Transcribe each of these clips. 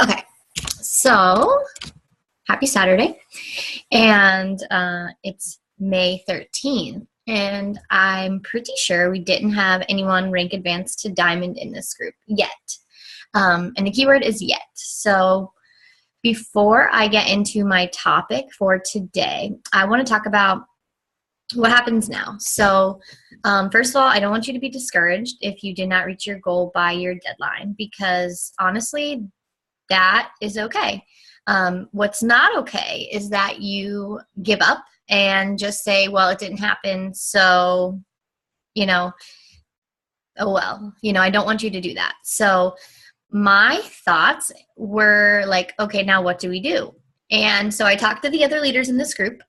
Okay, so happy Saturday, and it's May 13th, and I'm pretty sure we didn't have anyone rank advanced to Diamond in this group yet, and the keyword is yet. So before I get into my topic for today, I want to talk about what happens now. So first of all, I don't want you to be discouraged if you did not reach your goal by your deadline, because honestly, that is okay. What's not okay is that you give up and just say, well, it didn't happen, so, oh well, I don't want you to do that. So my thoughts were like, okay, now what do we do? And so I talked to the other leaders in this group.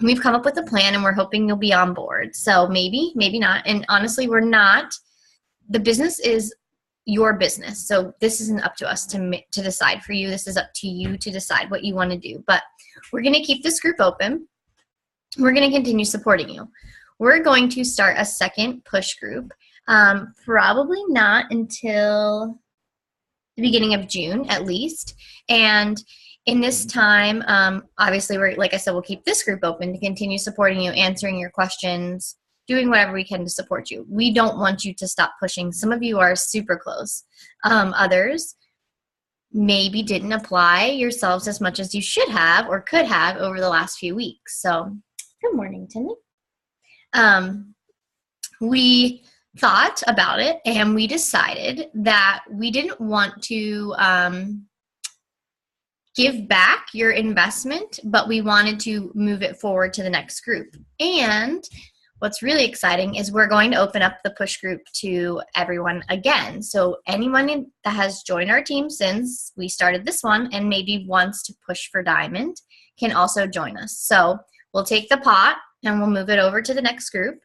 We've come up with a plan, and we're hoping you'll be on board. So maybe, maybe not. And honestly, we're not. The business is your business. So this isn't up to us to decide for you. This is up to you to decide what you want to do. But we're going to keep this group open. We're going to continue supporting you. We're going to start a second push group, probably not until the beginning of June at least. And in this time, obviously, like I said, we'll keep this group open to continue supporting you, answering your questions, doing whatever we can to support you. We don't want you to stop pushing. Some of you are super close. Others maybe didn't apply yourselves as much as you should have or could have over the last few weeks. So good morning, Timmy. We thought about it, and we decided that we didn't want to give back your investment, but we wanted to move it forward to the next group. And what's really exciting is we're going to open up the push group to everyone again. So anyone that has joined our team since we started this one and maybe wants to push for Diamond can also join us. So we'll take the pot and we'll move it over to the next group.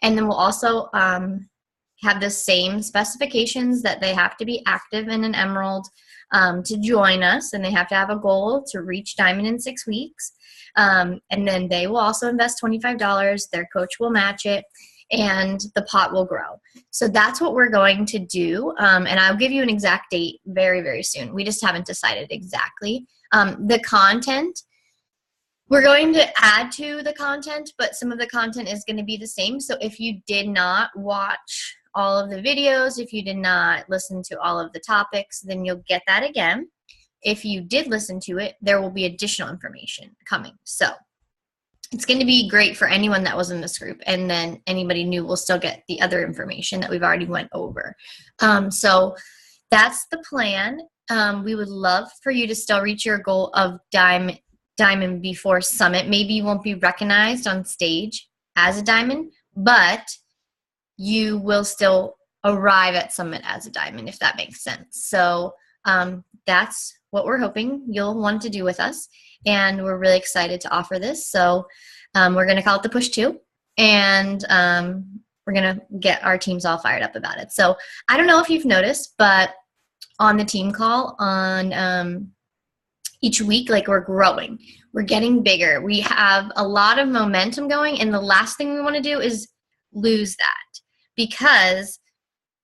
And then we'll also have the same specifications that they have to be active in an Emerald to join us, and they have to have a goal to reach Diamond in 6 weeks. And then they will also invest $25. Their coach will match it, and the pot will grow. So that's what we're going to do. And I'll give you an exact date very, very soon. We just haven't decided exactly. The content, we're going to add to the content, but some of the content is going to be the same. So if you did not watch all of the videos, if you did not listen to all of the topics, then you'll get that again. If you did listen to it, there will be additional information coming. So it's going to be great for anyone that was in this group, and then anybody new will still get the other information that we've already went over. So that's the plan. We would love for you to still reach your goal of Diamond before Summit. Maybe you won't be recognized on stage as a Diamond, but you will still arrive at Summit as a Diamond, if that makes sense. So that's what we're hoping you'll want to do with us, and we're really excited to offer this. So we're going to call it the Push 2, and we're going to get our teams all fired up about it. So I don't know if you've noticed, but on the team call on each week, like, we're growing. We're getting bigger. We have a lot of momentum going, and the last thing we want to do is lose that, because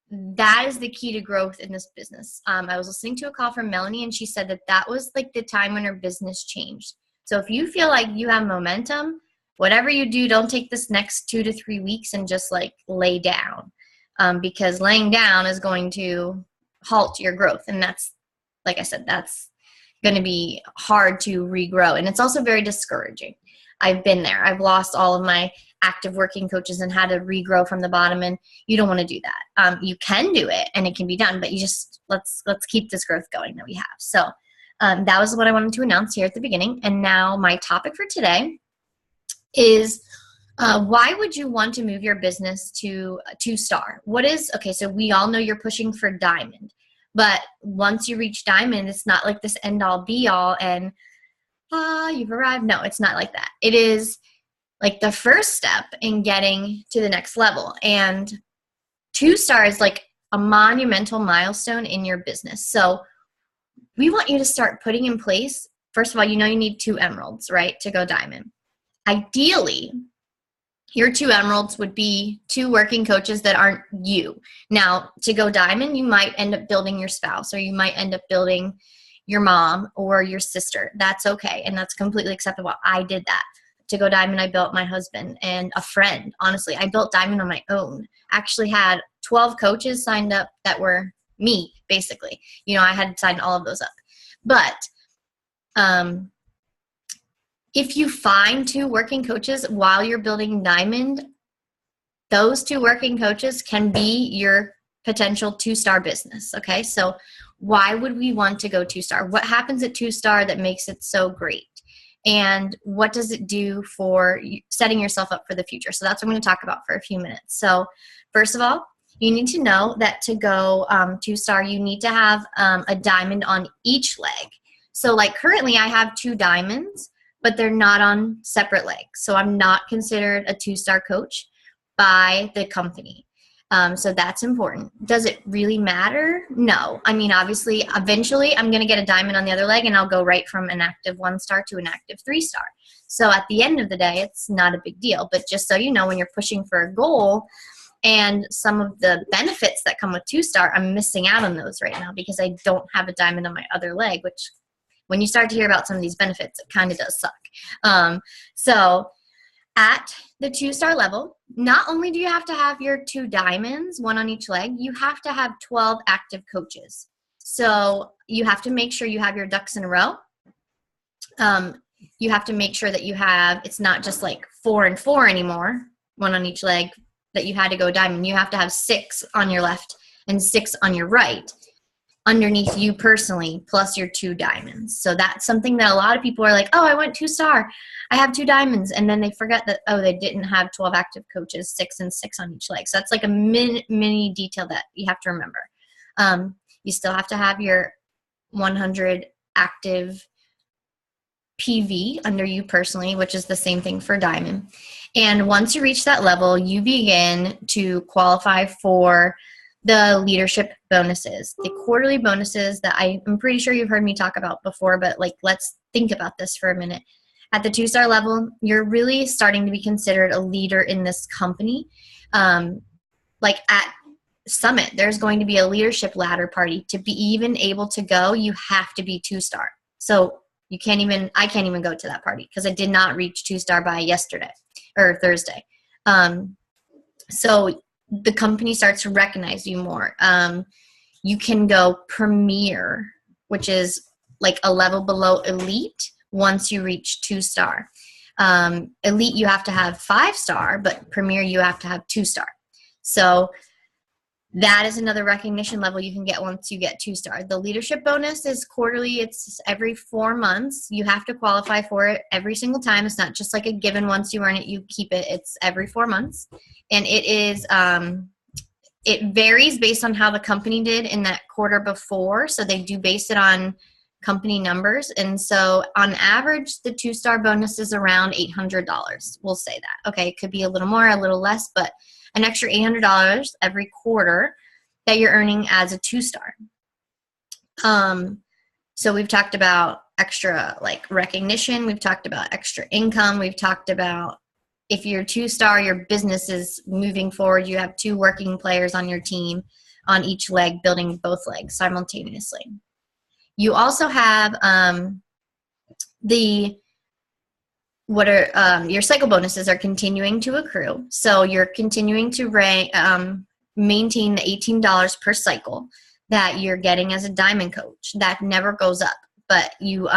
that is the key to growth in this business. I was listening to a call from Melanie, and she said that that was like the time when her business changed. So if you feel like you have momentum, whatever you do, don't take this next 2 to 3 weeks and just like lay down, because laying down is going to halt your growth. And that's, like I said, that's going to be hard to regrow. And it's also very discouraging. I've been there. I've lost all of my active working coaches and had to regrow from the bottom, and you don't want to do that. You can do it, and it can be done, but you just, let's keep this growth going that we have. So that was what I wanted to announce here at the beginning. And now my topic for today is why would you want to move your business to 2-star? Okay, so we all know you're pushing for Diamond, but once you reach Diamond, it's not like this end all be all and you've arrived. No, it's not like that. It is like the first step in getting to the next level. And 2-star is like a monumental milestone in your business. So we want you to start putting in place, first of all, you need 2 emeralds, right, to go Diamond. Ideally, Your 2 emeralds would be 2 working coaches that aren't you. Now, to go diamond, you might end up building your spouse, or you might end up building your mom or your sister. That's okay, and that's completely acceptable. I did that. To go diamond, I built my husband and a friend. Honestly, I built diamond on my own. Actually had 12 coaches signed up that were me, basically. I had signed all of those up. But if you find 2 working coaches while you're building diamond, those 2 working coaches can be your potential 2-star business. Okay, so why would we want to go 2-star? What happens at 2-star that makes it so great? And what does it do for setting yourself up for the future? So that's what I'm going to talk about for a few minutes. So first of all, you need to know that to go 2-star, you need to have a diamond on each leg. So like currently I have 2 diamonds, but they're not on separate legs. So I'm not considered a 2-star coach by the company. So that's important. Does it really matter? No. I mean, obviously, eventually I'm going to get a diamond on the other leg and I'll go right from an active 1-star to an active 3-star. So at the end of the day, it's not a big deal. But just so you know, when you're pushing for a goal and some of the benefits that come with 2-star, I'm missing out on those right now because I don't have a diamond on my other leg, which when you start to hear about some of these benefits, it kind of does suck. So at the 2-star level, not only do you have to have your 2 diamonds, 1 on each leg, you have to have 12 active coaches. So you have to make sure you have your ducks in a row. You have to make sure that you have, it's not just like 4 and 4 anymore, 1 on each leg, that you had to go diamond. You have to have 6 on your left and 6 on your right underneath you personally, plus your 2 diamonds. So that's something that a lot of people are like, oh, I went 2-star, I have 2 diamonds, and then they forget that, oh, they didn't have 12 active coaches, 6 and 6 on each leg. So that's like a mini detail that you have to remember. You still have to have your 100 active PV under you personally, which is the same thing for diamond. And once you reach that level, you begin to qualify for the leadership bonuses, the quarterly bonuses that I'm pretty sure you've heard me talk about before, but like, let's think about this for a minute. At the 2-star level, you're really starting to be considered a leader in this company. Like at Summit, there's going to be a leadership ladder party. To be even able to go, you have to be 2-star. So I can't even go to that party because I did not reach 2-star by yesterday or Thursday. So the company starts to recognize you more. You can go premier, which is like a level below elite once you reach 2-star. Elite, you have to have 5-star, but premier, you have to have 2-star. So that is another recognition level you can get once you get 2-star. The leadership bonus is quarterly. It's every 4 months. You have to qualify for it every single time. It's not just like a given once you earn it, you keep it. It's every 4 months. And it is, it varies based on how the company did in that quarter before. So they do base it on company numbers. And so on average, the 2-star bonus is around $800. We'll say that. Okay, it could be a little more, a little less, but an extra $800 every quarter that you're earning as a 2-star. So we've talked about extra like recognition. We've talked about extra income. We've talked about if you're 2-star, your business is moving forward. You have 2 working players on your team on each leg, building both legs simultaneously. You also have your cycle bonuses are continuing to accrue. So you're continuing to maintain the $18 per cycle that you're getting as a diamond coach. That never goes up. But you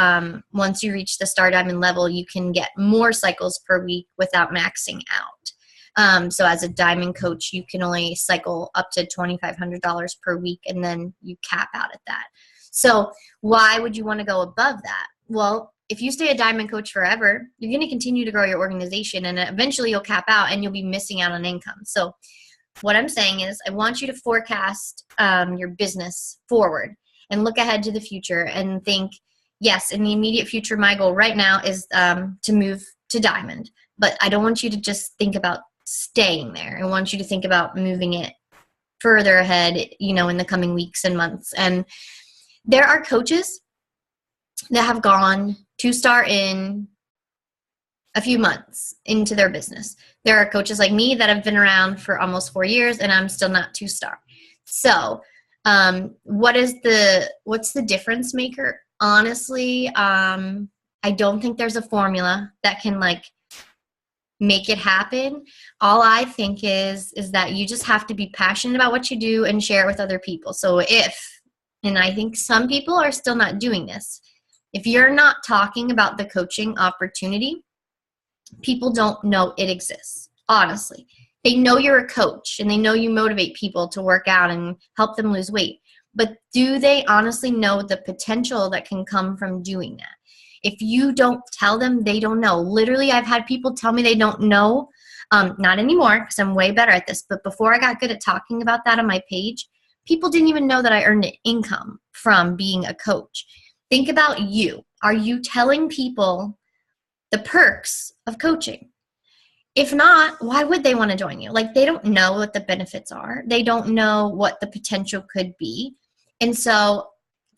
once you reach the star diamond level, you can get more cycles per week without maxing out. So as a diamond coach, you can only cycle up to $2,500 per week, and then you cap out at that. So why would you want to go above that? Well, if you stay a diamond coach forever, you're going to continue to grow your organization, and eventually you'll cap out and you'll be missing out on income. So what I'm saying is I want you to forecast your business forward and look ahead to the future and think, yes, in the immediate future, my goal right now is to move to diamond. But I don't want you to just think about staying there. I want you to think about moving it further ahead, in the coming weeks and months. And there are coaches that have gone 2-star in a few months into their business. There are coaches like me that have been around for almost 4 years and I'm still not 2-star. So what's the difference maker? Honestly, I don't think there's a formula that can like make it happen. All I think is that you just have to be passionate about what you do and share it with other people. So and I think some people are still not doing this, if you're not talking about the coaching opportunity, people don't know it exists. Honestly, they know you're a coach and they know you motivate people to work out and help them lose weight. But do they honestly know the potential that can come from doing that? If you don't tell them, they don't know. Literally, I've had people tell me they don't know. Not anymore because I'm way better at this. But before I got good at talking about that on my page, people didn't even know that I earned an income from being a coach. Think about you. Are you telling people the perks of coaching? If not, why would they want to join you? Like, they don't know what the benefits are. They don't know what the potential could be. And so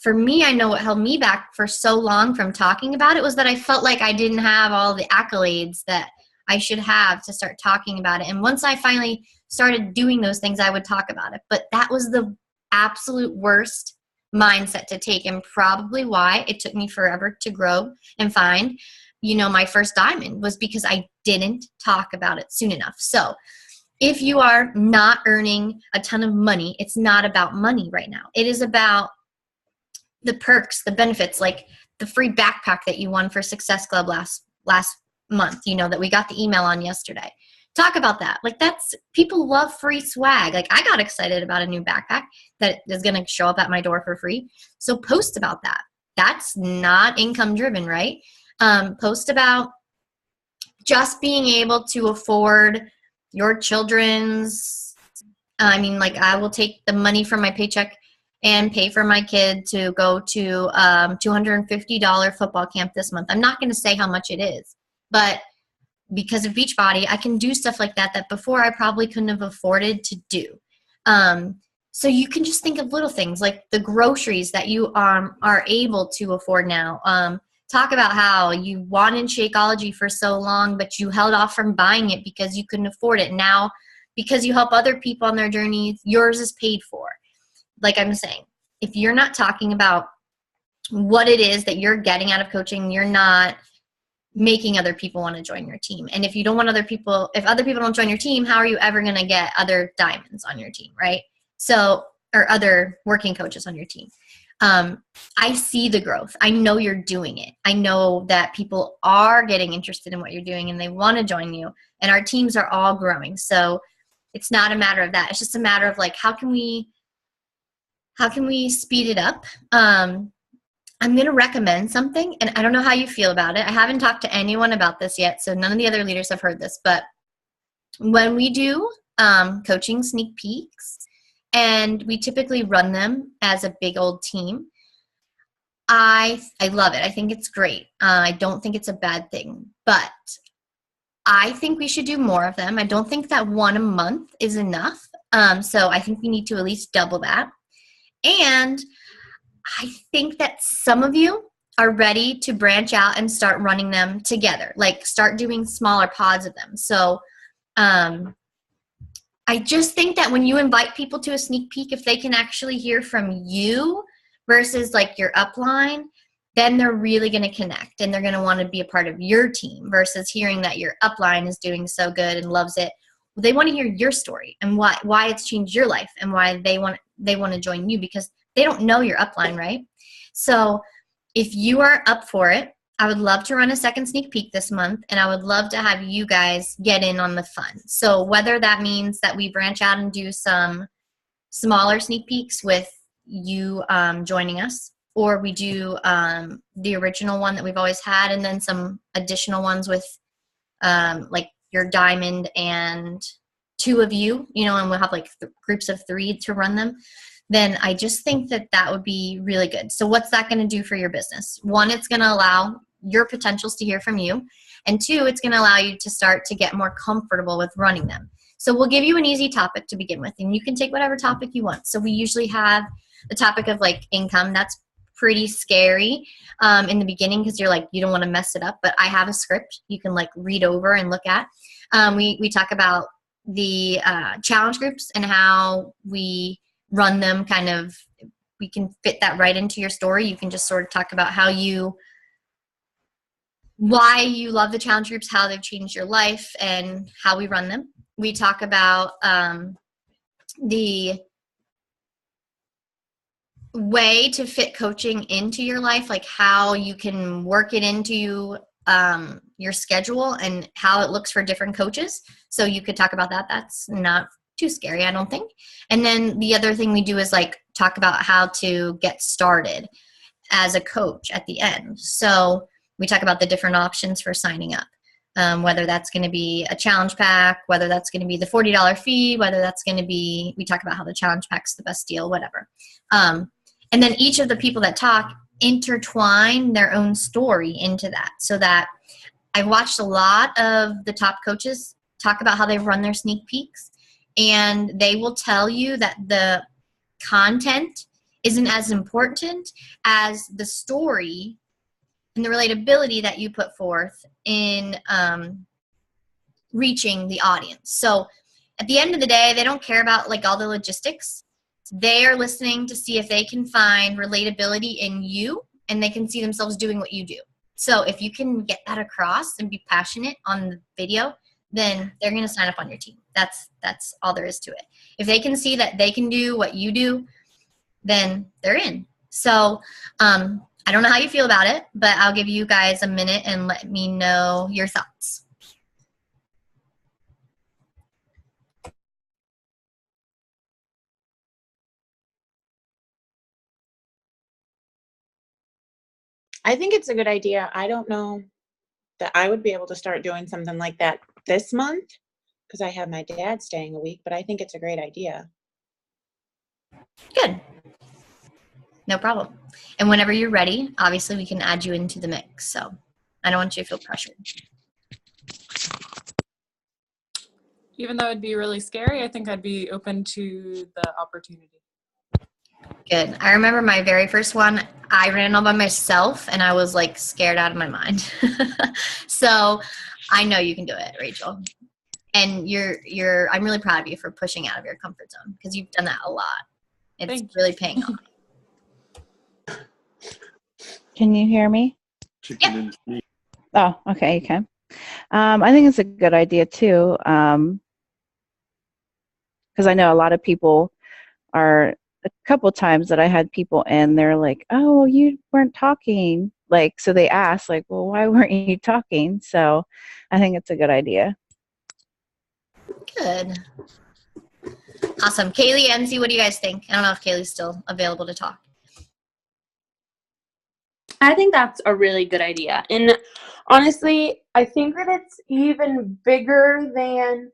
for me, I know what held me back for so long from talking about it was that I felt like I didn't have all the accolades that I should have to start talking about it. And once I finally started doing those things, I would talk about it. But that was the absolute worst mindset to take, and probably why it took me forever to grow and find, my first diamond, was because I didn't talk about it soon enough. So if you are not earning a ton of money, it's not about money right now. It is about the perks, the benefits, like the free backpack that you won for Success Club last month, that we got the email on yesterday. Talk about that. Like, people love free swag. Like, I got excited about a new backpack that is going to show up at my door for free. So post about that. That's not income driven, right? Post about just being able to afford your children's, I will take the money from my paycheck and pay for my kid to go to $250 football camp this month. I'm not going to say how much it is, but because of Beachbody, I can do stuff like that before I probably couldn't have afforded to do. So you can just think of little things like the groceries that you are able to afford now. Talk about how you wanted Shakeology for so long, but you held off from buying it because you couldn't afford it. Now, because you help other people on their journey, yours is paid for. Like I'm saying, if you're not talking about what it is that you're getting out of coaching, you're not making other people want to join your team. And if you don't want if other people don't join your team, how are you ever going to get other diamonds on your team, right? So, or other working coaches on your team. I see the growth. I know you're doing it. I know that people are getting interested in what you're doing and they want to join you. And our teams are all growing. So it's not a matter of that. It's just a matter of like, how can we speed it up? I'm going to recommend something, and I don't know how you feel about it. I haven't talked to anyone about this yet, so none of the other leaders have heard this. But when we do coaching sneak peeks, and we typically run them as a big old team, I love it. I think it's great. I don't think it's a bad thing, but I think we should do more of them. I don't think that one a month is enough. So I think we need to at least double that. And I think that some of you are ready to branch out and start running them together, like start doing smaller pods of them. So I just think that when you invite people to a sneak peek, if they can actually hear from you versus like your upline, then they're really going to connect and they're going to want to be a part of your team versus hearing that your upline is doing so good and loves it. They want to hear your story and why it's changed your life and why they want to join you, because they don't know your upline, right? So if you are up for it, I would love to run a second sneak peek this month, and I would love to have you guys get in on the fun. So whether that means that we branch out and do some smaller sneak peeks with you joining us, or we do the original one that we've always had, and then some additional ones with like your diamond and two of you, and we'll have like groups of 3 to run them, then I just think that would be really good. So what's that going to do for your business? 1, it's going to allow your potentials to hear from you. And 2, it's going to allow you to start to get more comfortable with running them. So we'll give you an easy topic to begin with, and you can take whatever topic you want. So we usually have the topic of like income. That's pretty scary in the beginning because you're like, you don't want to mess it up. But I have a script you can like read over and look at. We talk about the challenge groups and how we run them. Kind of, we can fit that right into your story. You can just sort of talk about why you love the challenge groups, how they've changed your life, and how we run them. We talk about the way to fit coaching into your life, like how you can work it into your schedule and how it looks for different coaches. So you could talk about that. That's not too scary, I don't think. And then the other thing we do is like talk about how to get started as a coach at the end. So we talk about the different options for signing up, whether that's going to be a challenge pack, whether that's going to be the $40 fee, whether that's going to be, we talk about how the challenge pack's the best deal, whatever. And then each of the people that talk intertwine their own story into that, so that I've watched a lot of the top coaches talk about how they've run their sneak peeks, and they will tell you that the content isn't as important as the story and the relatability that you put forth in reaching the audience. So at the end of the day, they don't care about like all the logistics. They are listening to see if they can find relatability in you and they can see themselves doing what you do. So if you can get that across and be passionate on the video, then they're going to sign up on your team. That's all there is to it. If they can see that they can do what you do, then they're in. So I don't know how you feel about it, but I'll give you guys a minute and let me know your thoughts. I think it's a good idea. I don't know that I would be able to start doing something like that this month because I have my dad staying a week, but I think it's a great idea. Good. No problem. And whenever you're ready, obviously we can add you into the mix. So I don't want you to feel pressured. Even though it'd be really scary, I think I'd be open to the opportunity. Good. I remember my very first one, I ran all by myself and I was like scared out of my mind. So I know you can do it, Rachel. And I'm really proud of you for pushing out of your comfort zone because you've done that a lot. It's really paying off. Can you hear me? Yep. Oh, okay, you can. I think it's a good idea too, because I know a lot of people are, a couple times that I had people in, they're like, oh, you weren't talking. Like, so they asked, like, well, why weren't you talking? So I think it's a good idea. Good. Awesome. Kaylee, Enzi, what do you guys think? I don't know if Kaylee's still available to talk. I think that's a really good idea. And honestly, I think that it's even bigger than,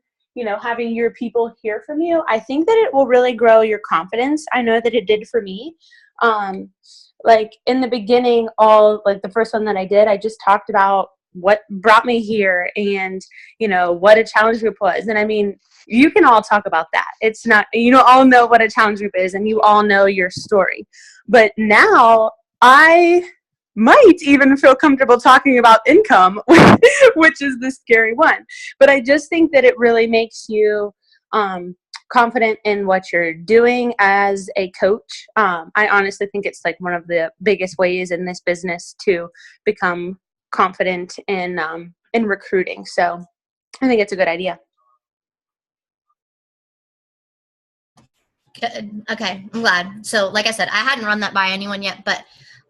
having your people hear from you. I think that it will really grow your confidence. I know that it did for me. Like in the beginning, the first one that I did, I just talked about what brought me here and, what a challenge group was. And I mean, you can all talk about that. It's not, all know what a challenge group is and you all know your story. But now I might even feel comfortable talking about income, which is the scary one. But I just think that it really makes you confident in what you're doing as a coach. I honestly think it's like one of the biggest ways in this business to become confident in recruiting. So I think it's a good idea. Good. Okay, I'm glad. So like I said, I hadn't run that by anyone yet, but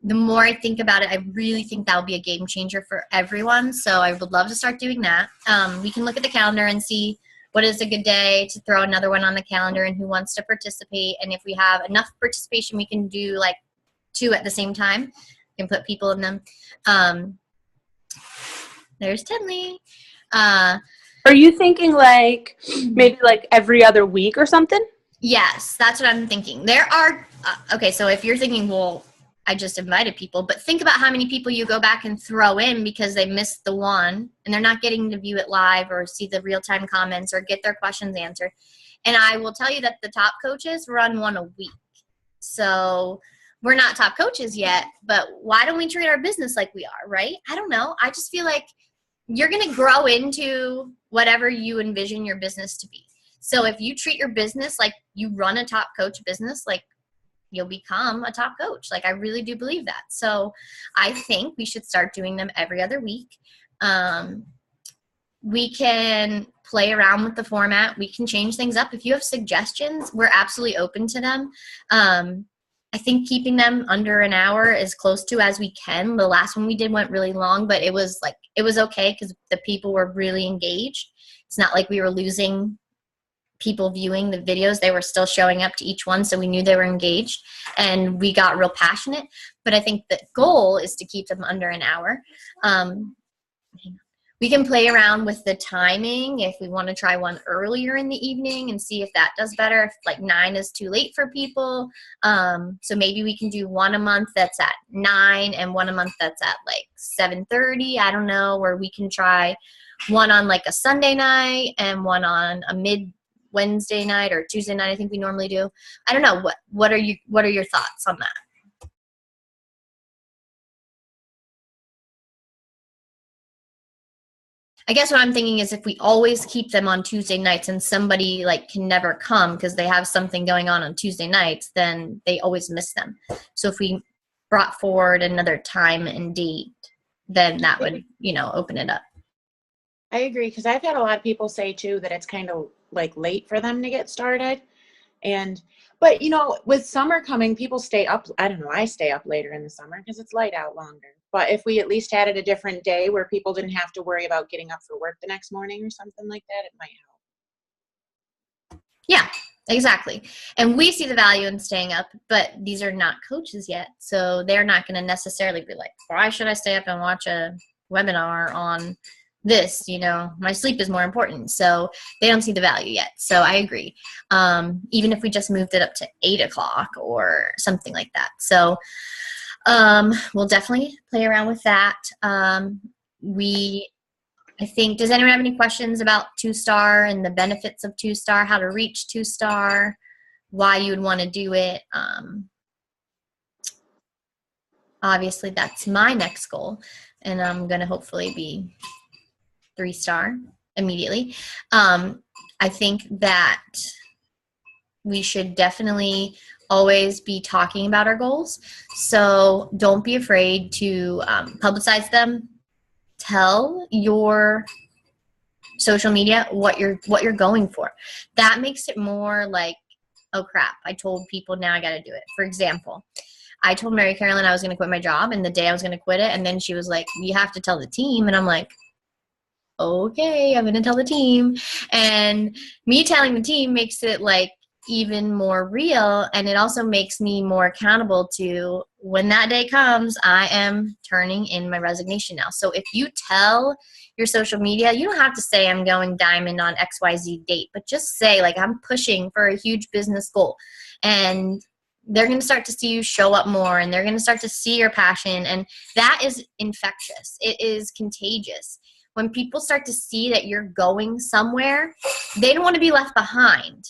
the more I think about it, I really think that will be a game changer for everyone. So I would love to start doing that. We can look at the calendar and see what is a good day to throw another one on the calendar and who wants to participate. And if we have enough participation, we can do like 2 at the same time. We can put people in them. There's Tenley. Are you thinking like maybe like every other week or something? Yes, that's what I'm thinking. There are, okay, so if you're thinking, well, I just invited people, but think about how many people you go back and throw in because they missed the one and they're not getting to view it live or see the real-time comments or get their questions answered. And I will tell you that the top coaches run one a week. So we're not top coaches yet, but why don't we treat our business like we are, right? I don't know. I just feel like you're going to grow into whatever you envision your business to be. So if you treat your business like you run a top coach business, like you'll become a top coach. Like I really do believe that. So I think we should start doing them every other week. We can play around with the format. We can change things up. If you have suggestions, we're absolutely open to them. I think keeping them under an hour as close to as we can. The last one we did went really long, but it was okay because the people were really engaged. It's not like we were losing people viewing the videos. They were still showing up to each one, so we knew they were engaged, and we got real passionate. But I think the goal is to keep them under an hour. We can play around with the timing if we want to try one earlier in the evening and see if that does better, if like 9 is too late for people. So maybe we can do one a month that's at 9 and one a month that's at like 7:30. I don't know, where we can try one on like a Sunday night and one on a mid Wednesday night or Tuesday night. I think we normally do. I don't know. What are your thoughts on that? I guess what I'm thinking is if we always keep them on Tuesday nights and somebody like can never come because they have something going on Tuesday nights, then they always miss them. So if we brought forward another time and date, then that would, open it up. I agree, because I've had a lot of people say too that it's kind of like late for them to get started. But with summer coming, people stay up. I don't know. I stay up later in the summer because it's light out longer. But if we at least had it a different day where people didn't have to worry about getting up for work the next morning or something like that, it might help. Yeah, exactly. And we see the value in staying up, but these are not coaches yet. So they're not going to necessarily be like, why should I stay up and watch a webinar on this? My sleep is more important. So they don't see the value yet. So I agree. Even if we just moved it up to 8:00 or something like that. So we'll definitely play around with that. I think, does anyone have any questions about 2-star and the benefits of 2-star, how to reach 2-star, why you would want to do it? Obviously, that's my next goal, and I'm going to hopefully be 3-star immediately. I think that we should definitely always be talking about our goals. So don't be afraid to publicize them. Tell your social media what you're going for. That makes it more like, oh crap, I told people, now I got to do it. For example, I told Mary Carolyn I was going to quit my job, and the day I was going to quit it, and then she was like, you have to tell the team. And I'm like, okay, I'm going to tell the team. And me telling the team makes it like even more real, and it also makes me more accountable to when that day comes, I am turning in my resignation now. So if you tell your social media, you don't have to say I'm going diamond on XYZ date, but just say like I'm pushing for a huge business goal, and they're going to start to see you show up more, and they're going to start to see your passion, and that is infectious. It is contagious. When people start to see that you're going somewhere, they don't want to be left behind.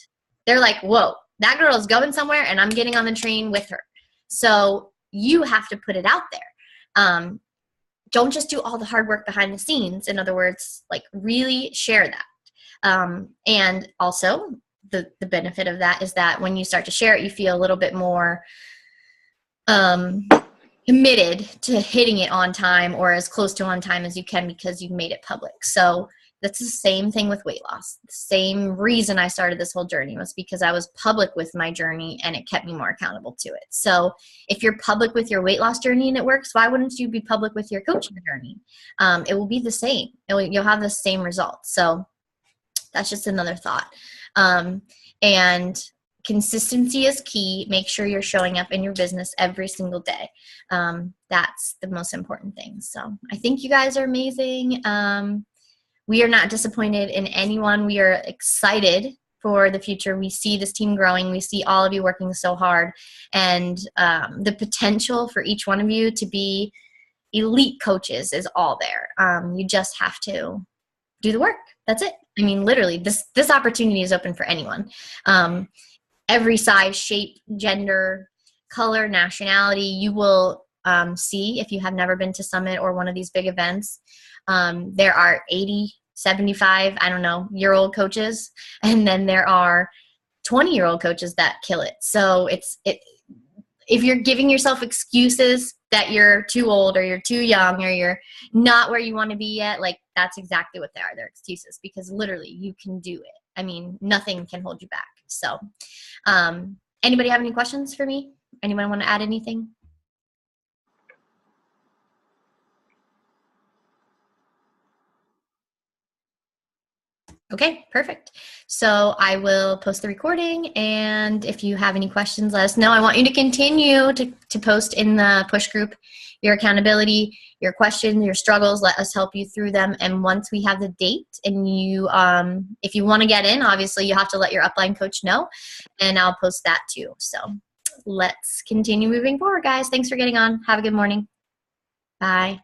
They're like, whoa, that girl is going somewhere and I'm getting on the train with her. So you have to put it out there. Don't just do all the hard work behind the scenes. In other words, like really share that. And also the benefit of that is that when you start to share it, you feel a little bit more committed to hitting it on time or as close to on time as you can because you've made it public. So that's the same thing with weight loss. The same reason I started this whole journey was because I was public with my journey and it kept me more accountable to it. So if you're public with your weight loss journey and it works, why wouldn't you be public with your coaching journey? It will be the same. You'll have the same results. So that's just another thought. And consistency is key. Make sure you're showing up in your business every single day. That's the most important thing. So I think you guys are amazing. We are not disappointed in anyone. We are excited for the future. We see this team growing. We see all of you working so hard, and the potential for each one of you to be elite coaches is all there. You just have to do the work. That's it. I mean, literally, this opportunity is open for anyone. Every size, shape, gender, color, nationality. You will see, if you have never been to Summit or one of these big events, there are 80, 75, I don't know, year-old coaches. And then there are 20-year-old coaches that kill it. So if you're giving yourself excuses that you're too old or you're too young or you're not where you want to be yet, like that's exactly what they are. They're excuses, because literally you can do it. I mean, nothing can hold you back. So anybody have any questions for me? Anyone want to add anything? Okay, perfect. So I will post the recording, and if you have any questions, let us know. I want you to continue to post in the push group your accountability, your questions, your struggles. Let us help you through them. And once we have the date, and you, if you want to get in, obviously you have to let your upline coach know, and I'll post that too. So let's continue moving forward, guys. Thanks for getting on. Have a good morning. Bye.